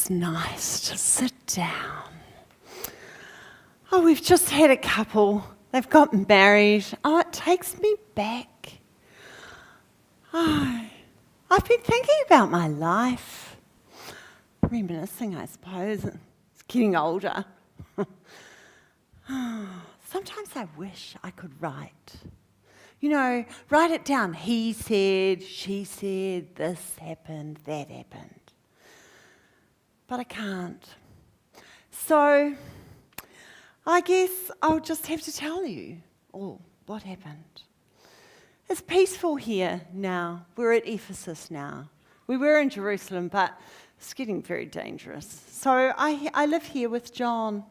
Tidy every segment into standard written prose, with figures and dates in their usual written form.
it's nice to sit down. Oh, we've just had a couple. They've got married. Oh, it takes me back. Oh, I've been thinking about my life. Reminiscing, I suppose. It's getting older. Sometimes I wish I could write. Write it down. He said, she said, this happened, that happened. But I can't. So I guess I'll just have to tell you all what happened. It's peaceful here now. We're at Ephesus now. We were in Jerusalem, but it's getting very dangerous. So I live here with John.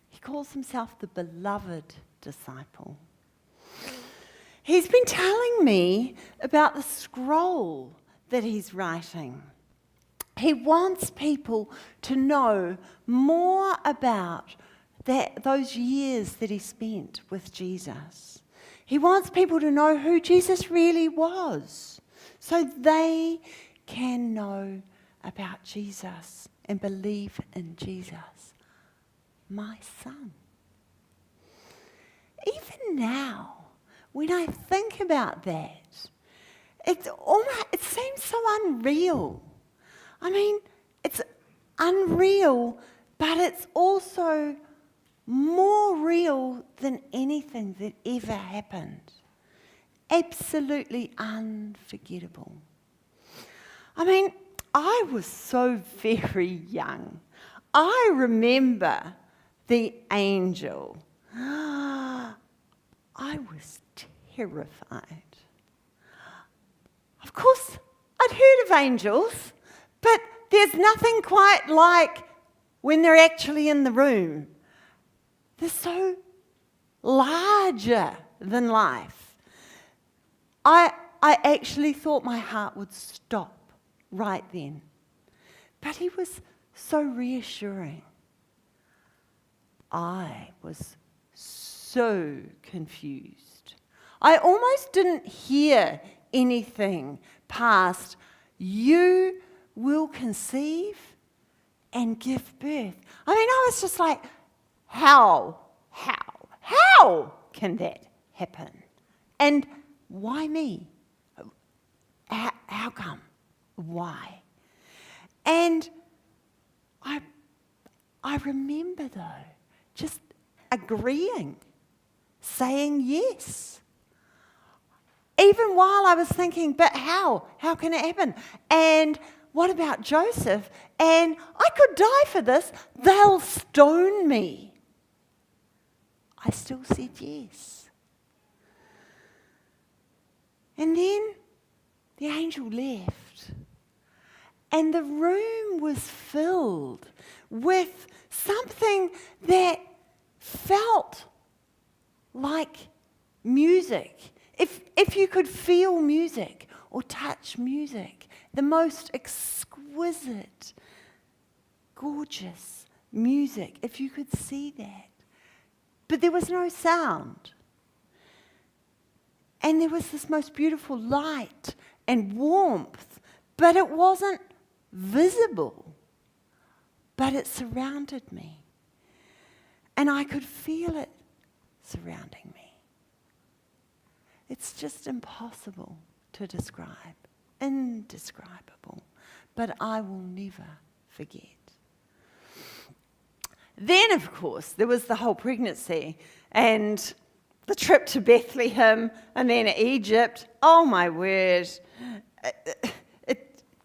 He calls himself the beloved disciple. He's been telling me about the scroll that he's writing. He wants people to know more about those years that he spent with Jesus. He wants people to know who Jesus really was, so they can know about Jesus and believe in Jesus, my son. Even now, when I think about that, it seems so unreal. I mean, it's unreal, but it's also more real than anything that ever happened. Absolutely unforgettable. I mean, I was so very young. I remember the angel. I was terrified. Of course, I'd heard of angels, but there's nothing quite like when they're actually in the room. They're so larger than life. I actually thought my heart would stop right then. But he was so reassuring. I was so confused. I almost didn't hear anything past, "You will conceive and give birth." I mean, I was just like, how can that happen? And why me? How come? Why? And I remember though, just agreeing, saying yes. Even while I was thinking, but how? How can it happen? And what about Joseph? And I could die for this. They'll stone me. I still said yes. And then the angel left. And the room was filled with something that felt like music. If you could feel music or touch music, the most exquisite, gorgeous music, if you could see that. But there was no sound. And there was this most beautiful light and warmth, but it wasn't visible. But it surrounded me. And I could feel it surrounding me. It's just impossible to describe, indescribable, but I will never forget. Then, of course, there was the whole pregnancy and the trip to Bethlehem and then Egypt. Oh, my word.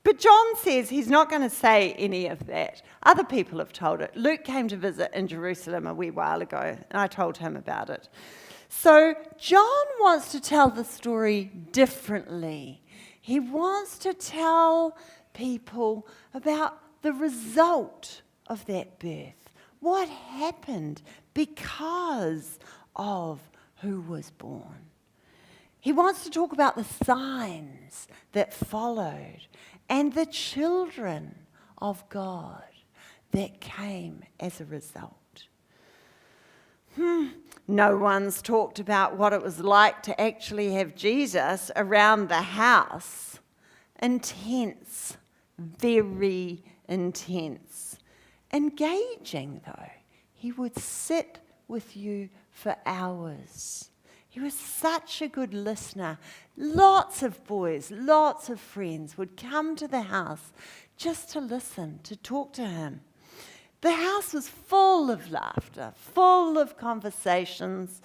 But John says he's not going to say any of that. Other people have told it. Luke came to visit in Jerusalem a wee while ago, and I told him about it. So John wants to tell the story differently. He wants to tell people about the result of that birth. What happened because of who was born. He wants to talk about the signs that followed and the children of God that came as a result. No one's talked about what it was like to actually have Jesus around the house. Intense, very intense. Engaging, though. He would sit with you for hours. He was such a good listener. Lots of boys, lots of friends would come to the house just to listen, to talk to him. The house was full of laughter, full of conversations.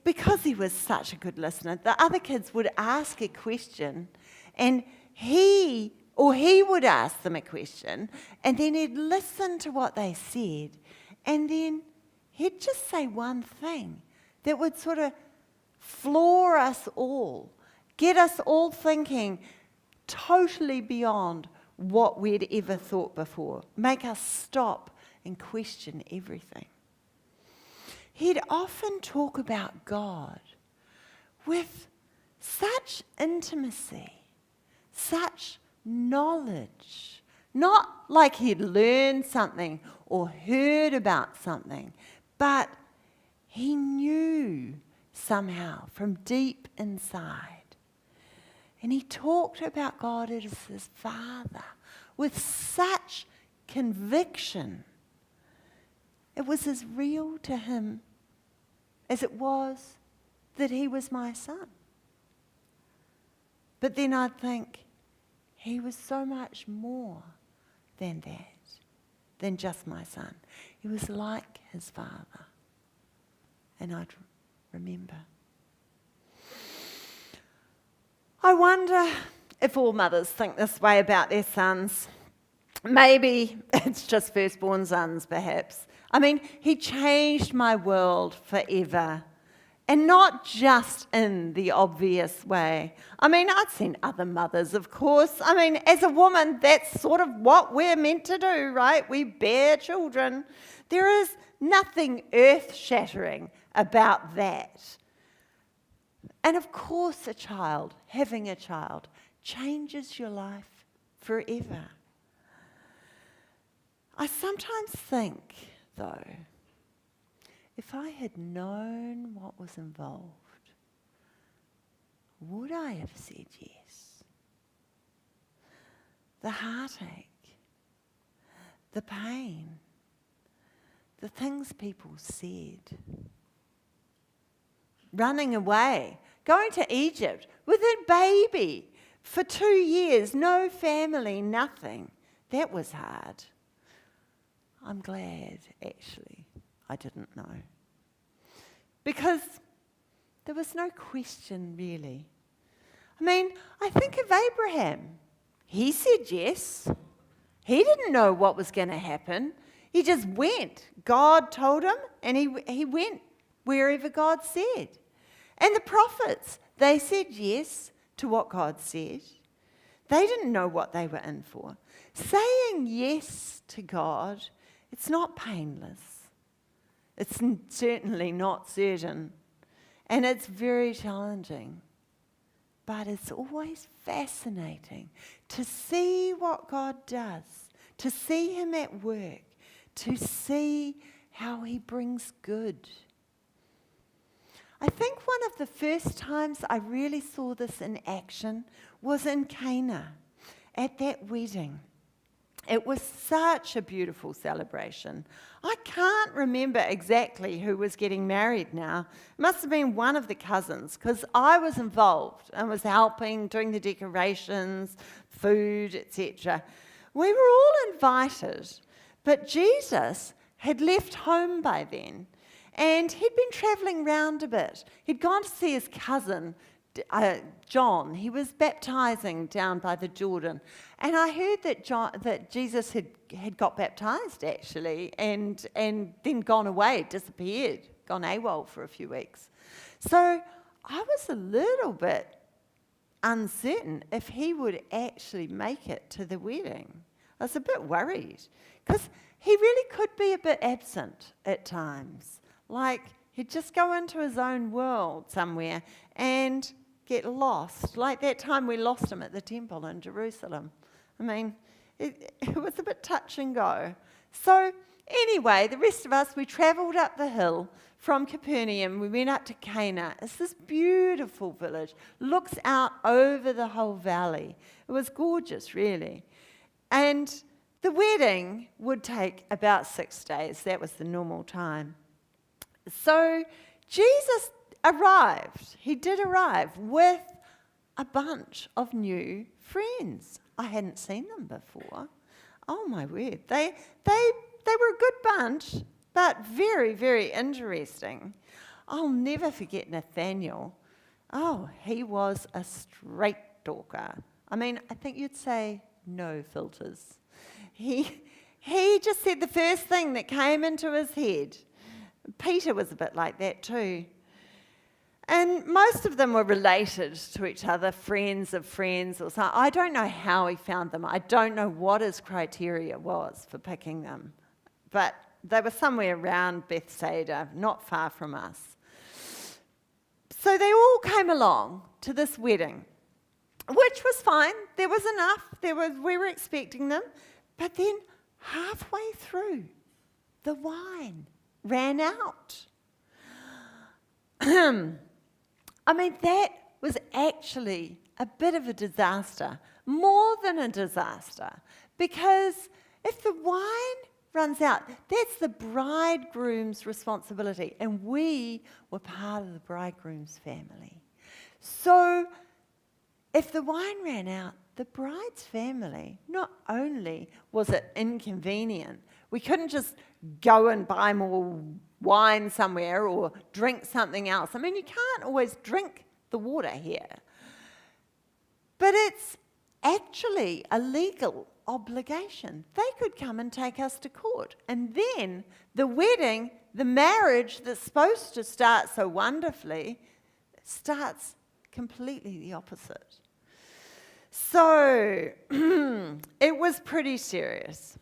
Because he was such a good listener, the other kids would ask a question, and he would ask them a question, and then he'd listen to what they said, and then he'd just say one thing that would sort of floor us all, get us all thinking totally beyond what we'd ever thought before, make us stop and question everything. He'd often talk about God with such intimacy, such knowledge, not like he'd learned something or heard about something, but he knew somehow from deep inside. And he talked about God as his Father with such conviction. It was as real to him as it was that he was my son. But then I'd think he was so much more than that, than just my son. He was like his Father. And I'd remember. I wonder if all mothers think this way about their sons. Maybe it's just firstborn sons, perhaps. I mean, he changed my world forever. And not just in the obvious way. I mean, I'd seen other mothers, of course. I mean, as a woman, that's sort of what we're meant to do, right? We bear children. There is nothing earth-shattering about that. And of course, having a child, changes your life forever. I sometimes think, though, if I had known what was involved, would I have said yes? The heartache, the pain, the things people said, running away, going to Egypt with a baby for 2 years, no family, nothing. That was hard. I'm glad, actually, I didn't know. Because there was no question, really. I mean, I think of Abraham. He said yes. He didn't know what was going to happen. He just went. God told him, and he went wherever God said. And the prophets, they said yes to what God said. They didn't know what they were in for. Saying yes to God, it's not painless. It's certainly not certain. And it's very challenging. But it's always fascinating to see what God does, to see him at work, to see how he brings good. I think one of the first times I really saw this in action was in Cana, at that wedding. It was such a beautiful celebration. I can't remember exactly who was getting married now. It must have been one of the cousins, because I was involved and was helping, doing the decorations, food, etc. We were all invited, but Jesus had left home by then. And he'd been travelling round a bit. He'd gone to see his cousin, John. He was baptising down by the Jordan. And I heard that Jesus had got baptised, actually, and then gone away, disappeared, gone AWOL for a few weeks. So I was a little bit uncertain if he would actually make it to the wedding. I was a bit worried, because he really could be a bit absent at times. Like, he'd just go into his own world somewhere and get lost. Like that time we lost him at the temple in Jerusalem. I mean, it was a bit touch and go. So anyway, the rest of us, we travelled up the hill from Capernaum. We went up to Cana. It's this beautiful village. Looks out over the whole valley. It was gorgeous, really. And the wedding would take about 6 days. That was the normal time. So Jesus arrived. He did arrive with a bunch of new friends. I hadn't seen them before. Oh my word. They were a good bunch, but very, very interesting. I'll never forget Nathaniel. Oh, he was a straight talker. I mean, I think you'd say no filters. He just said the first thing that came into his head. Peter was a bit like that too. And most of them were related to each other, friends of friends or something. I don't know how he found them. I don't know what his criteria was for picking them. But they were somewhere around Bethsaida, not far from us. So they all came along to this wedding, which was fine. There was enough. We were expecting them. But then halfway through, the wine ran out. I mean, that was actually a bit of a disaster, more than a disaster, because if the wine runs out, that's the bridegroom's responsibility, and we were part of the bridegroom's family. So if the wine ran out, the bride's family, not only was it inconvenient, we couldn't just go and buy more wine somewhere or drink something else. I mean, you can't always drink the water here. But it's actually a legal obligation. They could come and take us to court. And then the wedding, the marriage that's supposed to start so wonderfully, starts completely the opposite. So it was pretty serious.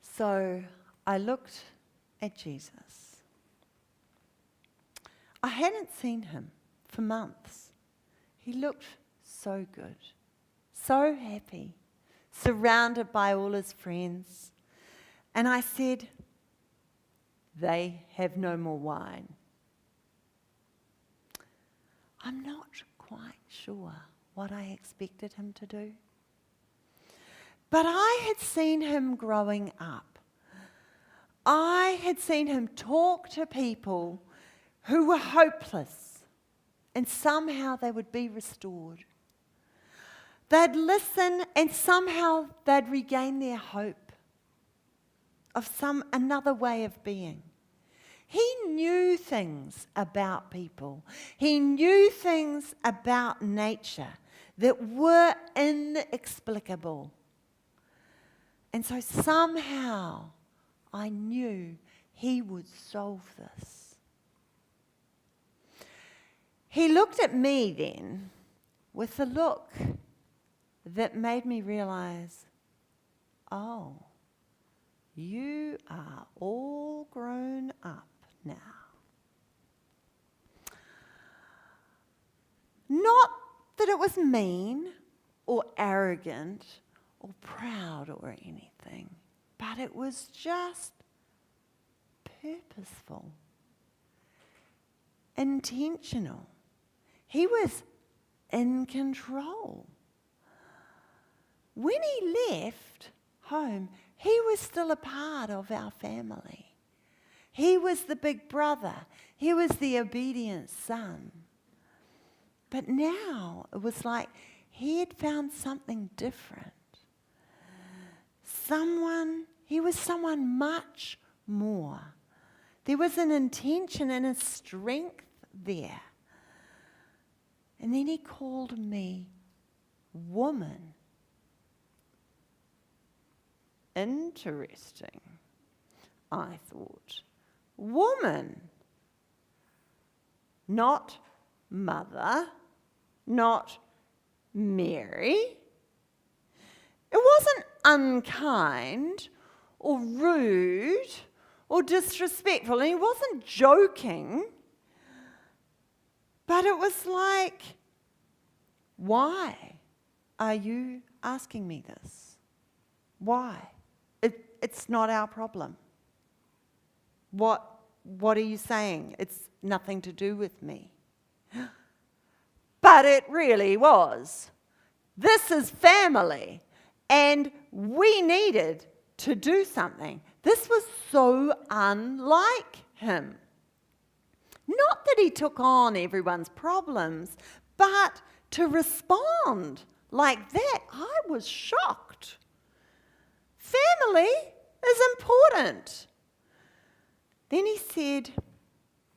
So I looked at Jesus. I hadn't seen him for months. He looked so good, so happy, surrounded by all his friends. And I said, "They have no more wine." I'm not quite sure what I expected him to do. But I had seen him growing up. I had seen him talk to people who were hopeless, and somehow they would be restored. They'd listen, and somehow they'd regain their hope of another way of being. He knew things about people. He knew things about nature that were inexplicable. And so somehow I knew he would solve this. He looked at me then with a look that made me realize, oh, you are all grown up now. Not that it was mean or arrogant or proud or anything, but it was just purposeful, intentional. He was in control. When he left home, he was still a part of our family. He was the big brother. He was the obedient son. But now it was like he had found something different. He was someone much more. There was an intention and a strength there. And then he called me woman. Interesting, I thought. Woman, not mother, not Mary. It wasn't unkind or rude or disrespectful, and he wasn't joking. But it was like, why are you asking me this? Why? It's not our problem. What are you saying? It's nothing to do with me. But it really was. This is family. And we needed to do something. This was so unlike him. Not that he took on everyone's problems, but to respond like that, I was shocked. Family is important. Then he said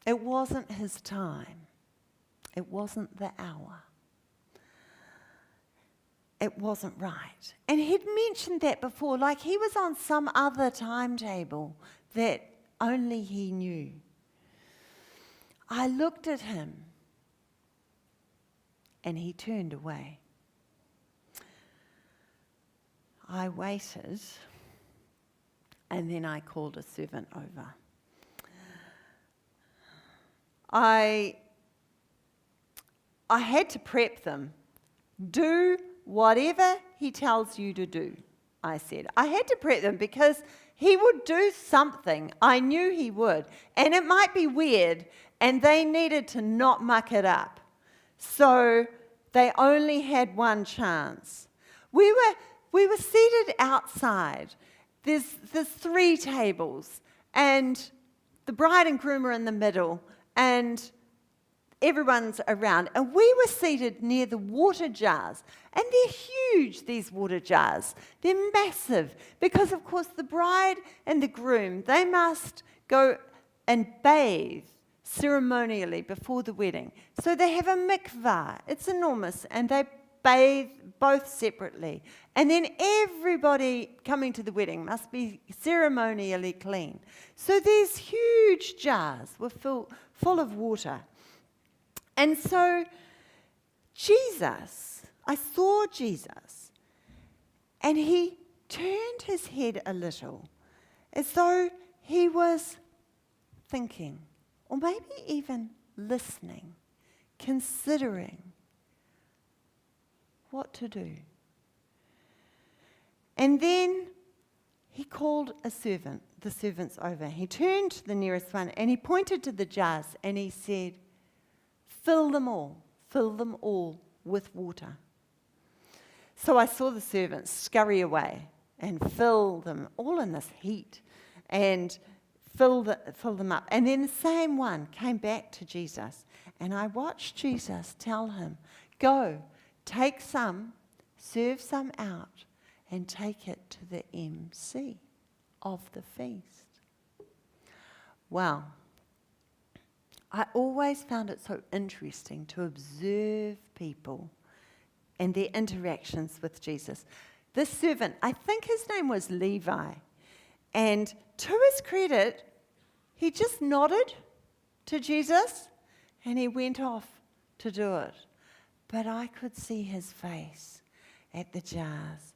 it wasn't his time. It wasn't the hour. It wasn't right. And he'd mentioned that before, like he was on some other timetable that only he knew. I looked at him and he turned away. I waited and then I called a servant over. I had to prep them. Do whatever he tells you to do, I said. I had to prep them because he would do something. I knew he would. And it might be weird, and they needed to not muck it up. So they only had one chance. We were seated outside. There's 3 tables, and the bride and groom are in the middle, and everyone's around. And we were seated near the water jars. And they're huge, these water jars. They're massive. Because, of course, the bride and the groom, they must go and bathe ceremonially before the wedding. So they have a mikvah. It's enormous. And they bathe both separately. And then everybody coming to the wedding must be ceremonially clean. So these huge jars were full of water. And so I saw Jesus, and he turned his head a little, as though he was thinking, or maybe even listening, considering what to do. And then he called a servant, the servants over. He turned to the nearest one, and he pointed to the jars, and he said, fill them all with water. So I saw the servants scurry away and fill them all in this heat and fill them up. And then the same one came back to Jesus, and I watched Jesus tell him, go, take some, serve some out, and take it to the MC of the feast. Wow. I always found it so interesting to observe people and their interactions with Jesus. This servant, I think his name was Levi, and to his credit, he just nodded to Jesus and he went off to do it. But I could see his face at the jars,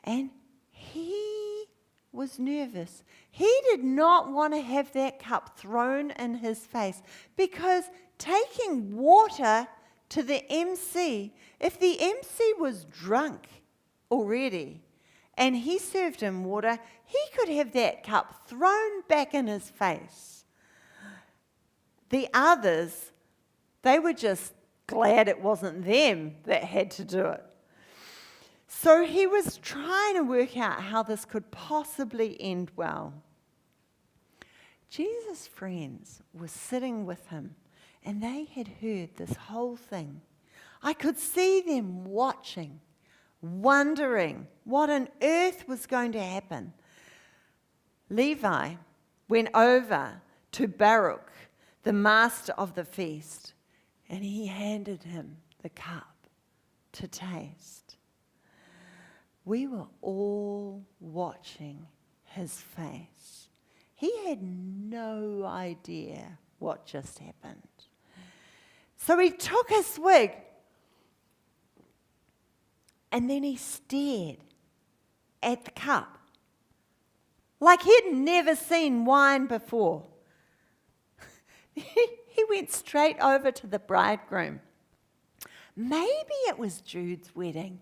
and he was nervous. He did not want to have that cup thrown in his face, because taking water to the MC, if the MC was drunk already and he served him water, he could have that cup thrown back in his face. The others, they were just glad it wasn't them that had to do it. So he was trying to work out how this could possibly end well. Jesus' friends were sitting with him, and they had heard this whole thing. I could see them watching, wondering what on earth was going to happen. Levi went over to Baruch, the master of the feast, and he handed him the cup to taste. We were all watching his face. He had no idea what just happened. So he took a swig, and then he stared at the cup like he'd never seen wine before. He went straight over to the bridegroom. Maybe it was Jude's wedding.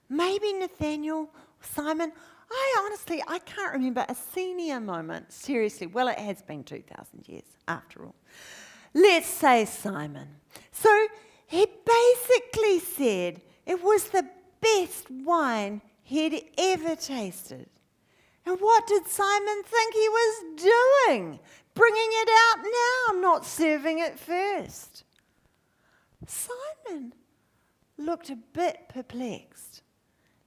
Maybe Nathaniel, Simon. I can't remember a senior moment. Seriously, well, it has been 2,000 years after all. Let's say Simon. So he basically said it was the best wine he'd ever tasted. And what did Simon think he was doing? Bringing it out now, not serving it first. Simon looked a bit perplexed.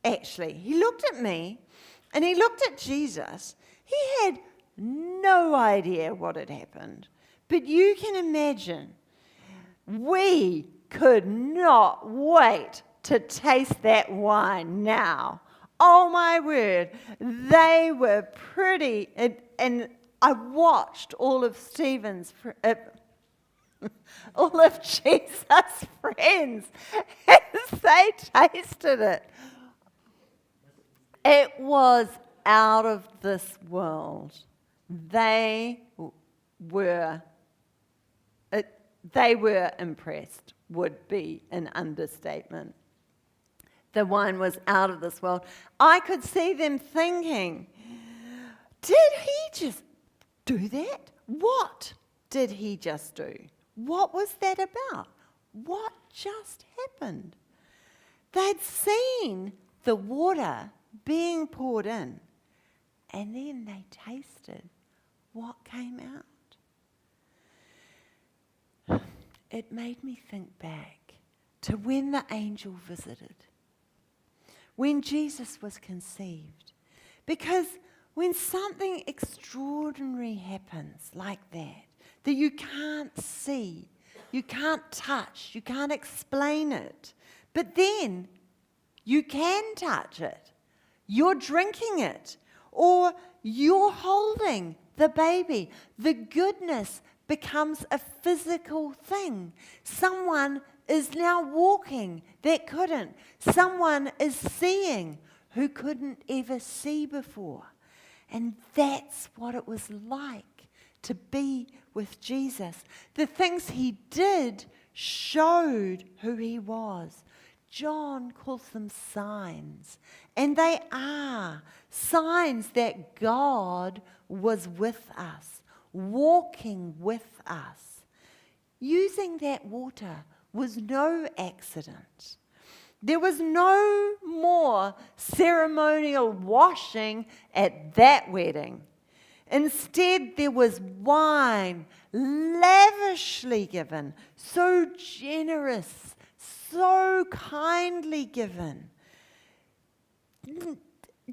Actually, he looked at me and he looked at Jesus. He had no idea what had happened. But you can imagine, we could not wait to taste that wine now. Oh my word, they were pretty, and I watched all of all of Jesus' friends as they tasted it. It was out of this world. They were impressed, would be an understatement. The wine was out of this world. I could see them thinking, did he just do that? What did he just do? What was that about? What just happened? They'd seen the water being poured in, and then they tasted what came out. It made me think back to when the angel visited, when Jesus was conceived. Because when something extraordinary happens like that you can't see, you can't touch, you can't explain it, but then you can touch it. You're drinking it, or you're holding the baby. The goodness becomes a physical thing. Someone is now walking that couldn't. Someone is seeing who couldn't ever see before. And that's what it was like to be with Jesus. The things he did showed who he was. John calls them signs, and they are signs that God was with us, walking with us. Using that water was no accident. There was no more ceremonial washing at that wedding. Instead, there was wine lavishly given, so generous, so kindly given,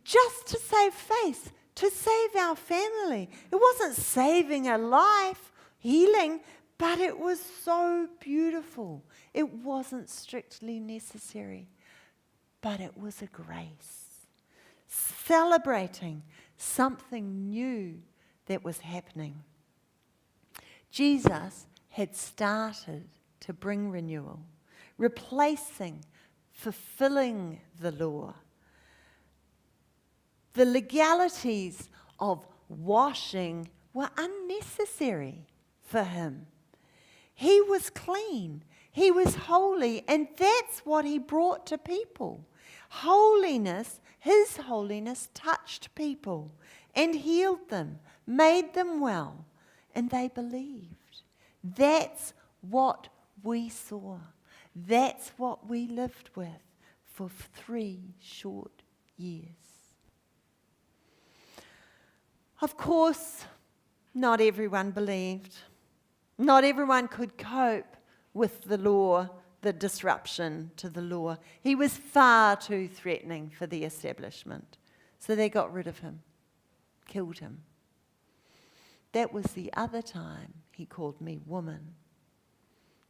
just to save face, to save our family. It wasn't saving a life, healing, but it was so beautiful. It wasn't strictly necessary, but it was a grace, celebrating something new that was happening. Jesus had started to bring renewal, replacing, fulfilling the law. The legalities of washing were unnecessary for him. He was clean, he was holy, and that's what he brought to people. Holiness, his holiness touched people and healed them, made them well, and they believed. That's what we saw. That's what we lived with for 3 short years. Of course, not everyone believed. Not everyone could cope with the law, the disruption to the law. He was far too threatening for the establishment. So they got rid of him, killed him. That was the other time he called me woman,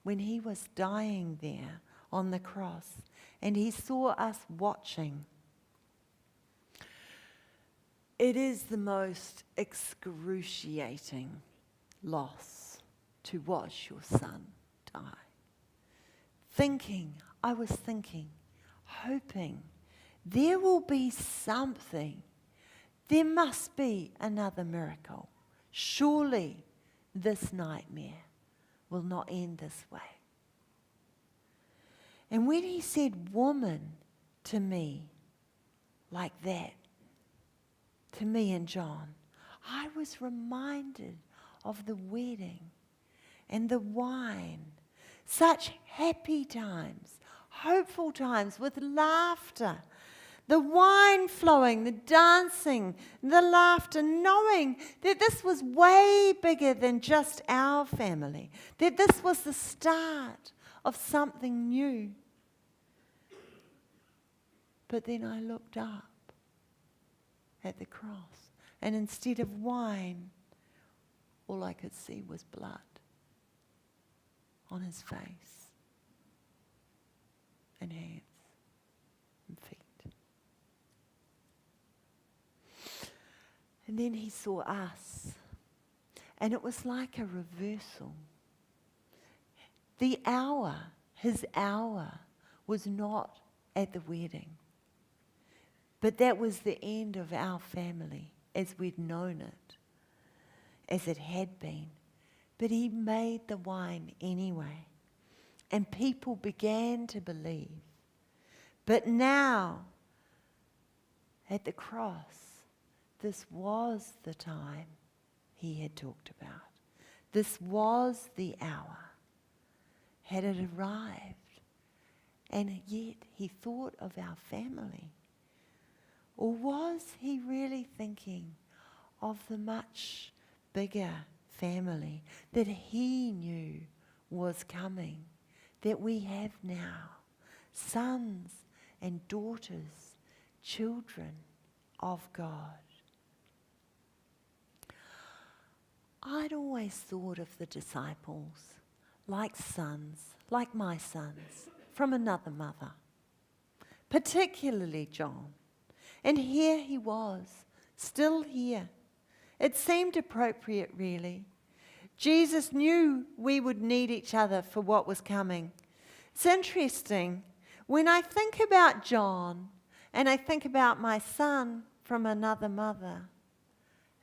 when he was dying there on the cross and he saw us watching. It is the most excruciating loss to watch your son die. I was thinking, hoping, there will be something. There must be another miracle. Surely this nightmare will not end this way. And when he said woman to me like that, to me and John, I was reminded of the wedding and the wine. Such happy times, hopeful times with laughter. The wine flowing, the dancing, the laughter, knowing that this was way bigger than just our family, that this was the start of something new. But then I looked up at the cross, and instead of wine, all I could see was blood on his face and hands and feet. And then he saw us, and it was like a reversal. The hour, his hour, was not at the wedding, but that was the end of our family as we'd known it, as it had been. But he made the wine anyway, and people began to believe. But now, at the cross, this was the time he had talked about. This was the hour. Had it arrived? And yet he thought of our family. Or was he really thinking of the much bigger family that he knew was coming, that we have now? Sons and daughters, children of God. I'd always thought of the disciples like sons, like my sons, from another mother, particularly John. And here he was, still here. It seemed appropriate, really. Jesus knew we would need each other for what was coming. It's interesting, when I think about John, and I think about my son from another mother,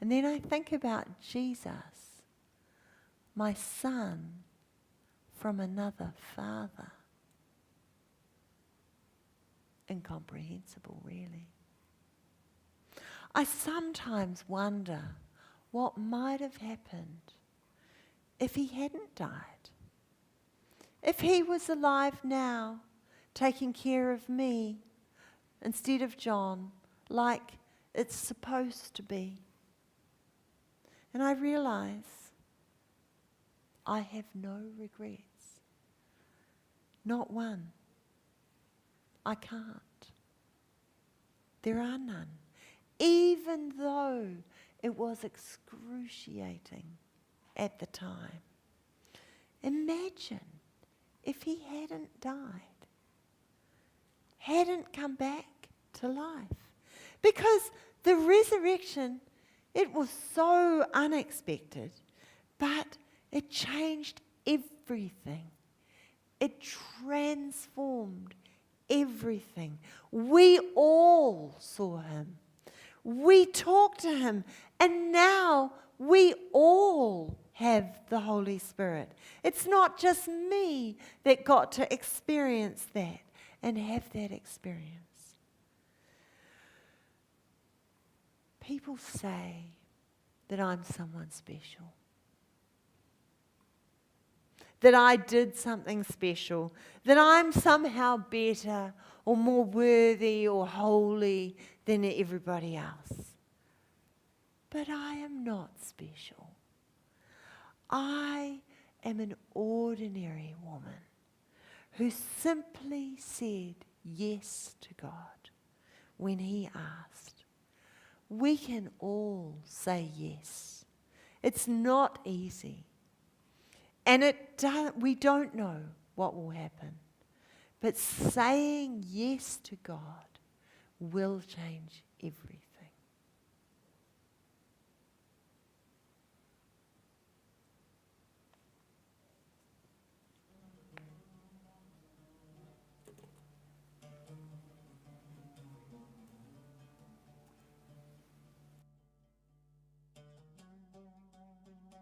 and then I think about Jesus, my son from another father. Incomprehensible, really. I sometimes wonder what might have happened if he hadn't died. If he was alive now, taking care of me instead of John, like it's supposed to be. And I realize I have no regrets. Not one. I can't. There are none. Even though it was excruciating at the time. Imagine if he hadn't died, hadn't come back to life. Because the resurrection, it was so unexpected, but it changed everything. It transformed everything. We all saw him. We talked to him. And now we all have the Holy Spirit. It's not just me that got to experience that and have that experience. People say that I'm someone special, that I did something special, that I'm somehow better or more worthy or holy than everybody else. But I am not special. I am an ordinary woman who simply said yes to God when he asked. We can all say yes. It's not easy. And we don't know what will happen. But saying yes to God will change everything.